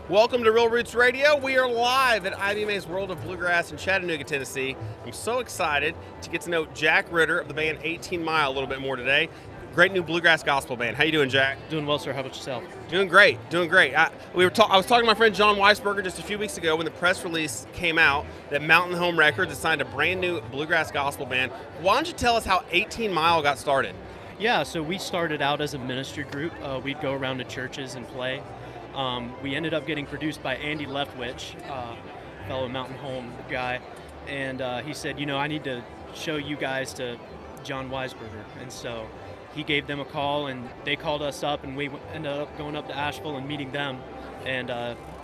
Welcome to Real Roots Radio. We are live at IBMA's World of Bluegrass in Chattanooga, Tennessee. I'm so excited to get to know Jack Ritter of the band 18 Mile a little bit more today. Great new bluegrass gospel band. How you doing, Jack? Doing well, sir. How about yourself? Doing great, doing great. I was talking to my friend John Weisberger just a few weeks ago when the press release came out that Mountain Home Records has signed a brand new bluegrass gospel band. Why don't you tell us how 18 Mile got started? Yeah, so we started out as a ministry group. We'd go around to churches and play. We ended up getting produced by Andy Leftwich, fellow Mountain Home guy, and he said, I need to show you guys to John Weisberger. And so he gave them a call, and they called us up, and we ended up going up to Asheville and meeting them. And,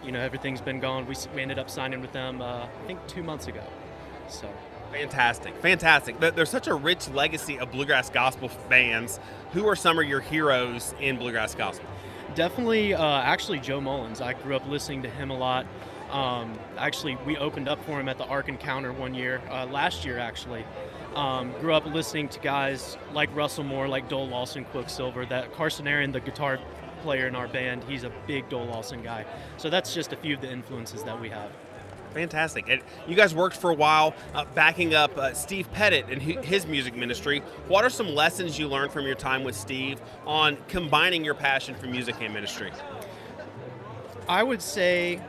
everything's been going. We ended up signing with them, I think 2 months ago. So. Fantastic. There's such a rich legacy of bluegrass gospel bands. Who are some of your heroes in bluegrass gospel? Definitely, actually, Joe Mullins. I grew up listening to him a lot. Actually, we opened up for him at the Ark Encounter one year, last year actually. Grew up listening to guys like Russell Moore, like Dole Lawson, Quicksilver. That Carson Aaron, the guitar player in our band, he's a big Dole Lawson guy. So that's just a few of the influences that we have. Fantastic. And you guys worked for a while backing up Steve Pettit and his music ministry. What are some lessons you learned from your time with Steve on combining your passion for music and ministry? I would say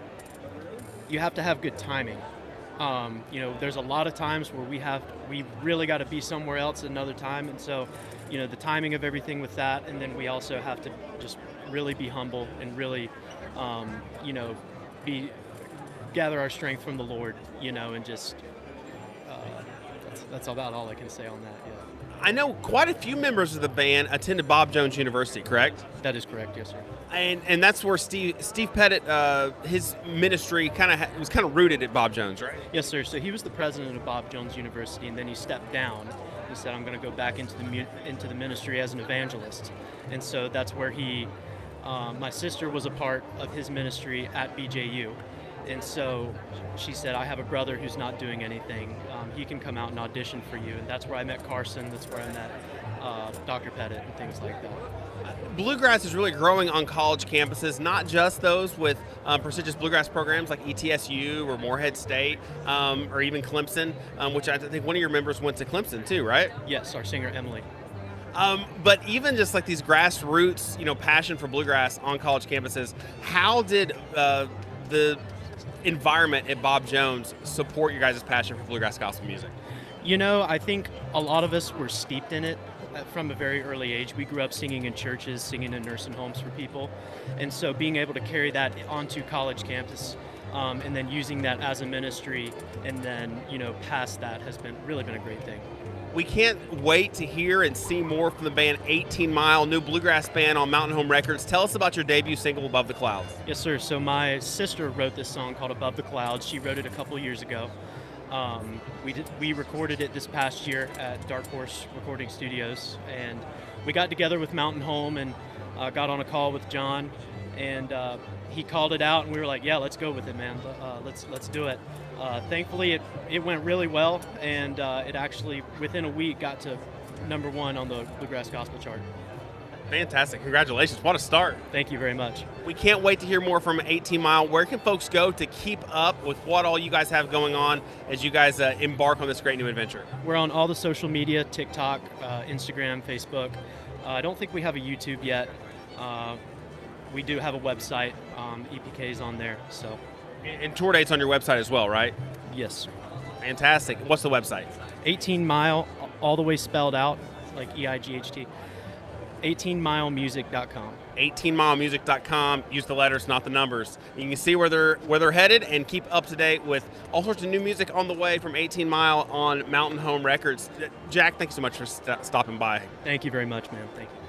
you have to have good timing. There's a lot of times where we really got to be somewhere else at another time. And so, the timing of everything with that. And then we also have to just really be humble and really, gather our strength from the Lord, and just that's about all I can say on that. Yeah. I know quite a few members of the band attended Bob Jones University, correct? That is correct, yes, sir. And that's where Steve Pettit, his ministry was kind of rooted at Bob Jones, right? Yes, sir. So he was the president of Bob Jones University, and then he stepped down. He said, "I'm going to go back into the ministry as an evangelist," and so that's where my sister was a part of his ministry at BJU. And so she said, "I have a brother who's not doing anything. He can come out and audition for you." And that's where I met Carson. That's where I met Dr. Pettit and things like that. Bluegrass is really growing on college campuses, not just those with prestigious bluegrass programs like ETSU or Morehead State or even Clemson, which I think one of your members went to Clemson too, right? Yes, our singer Emily. But even just like these grassroots, passion for bluegrass on college campuses, how did the environment at Bob Jones support your guys' passion for bluegrass gospel music? I think a lot of us were steeped in it from a very early age. We grew up singing in churches, singing in nursing homes for people. And so being able to carry that onto college campus and then using that as a ministry and then, past that has really been a great thing. We can't wait to hear and see more from the band 18 Mile, new bluegrass band on Mountain Home Records. Tell us about your debut single, Above the Clouds. Yes, sir. So my sister wrote this song called Above the Clouds. She wrote it a couple years ago. We recorded it this past year at Dark Horse Recording Studios, and we got together with Mountain Home and got on a call with John, and he called it out, and we were like, "Yeah, let's go with it, man. Let's do it." Thankfully, it went really well, and it actually within a week got to #1 on the Bluegrass Gospel chart. Fantastic. Congratulations. What a start. Thank you very much. We can't wait to hear more from 18 Mile. Where can folks go to keep up with what all you guys have going on as you guys embark on this great new adventure? We're on all the social media, TikTok, Instagram, Facebook. I don't think we have a YouTube yet. We do have a website. EPK's on there. So. And tour dates on your website as well, right? Yes. Fantastic. What's the website? 18 Mile, all the way spelled out, like EIGHT. 18milemusic.com. 18milemusic.com. Use the letters, not the numbers. You can see where they're headed and keep up to date with all sorts of new music on the way from 18 Mile on Mountain Home Records. Jack, thanks so much for stopping by. Thank you very much, man. Thank you.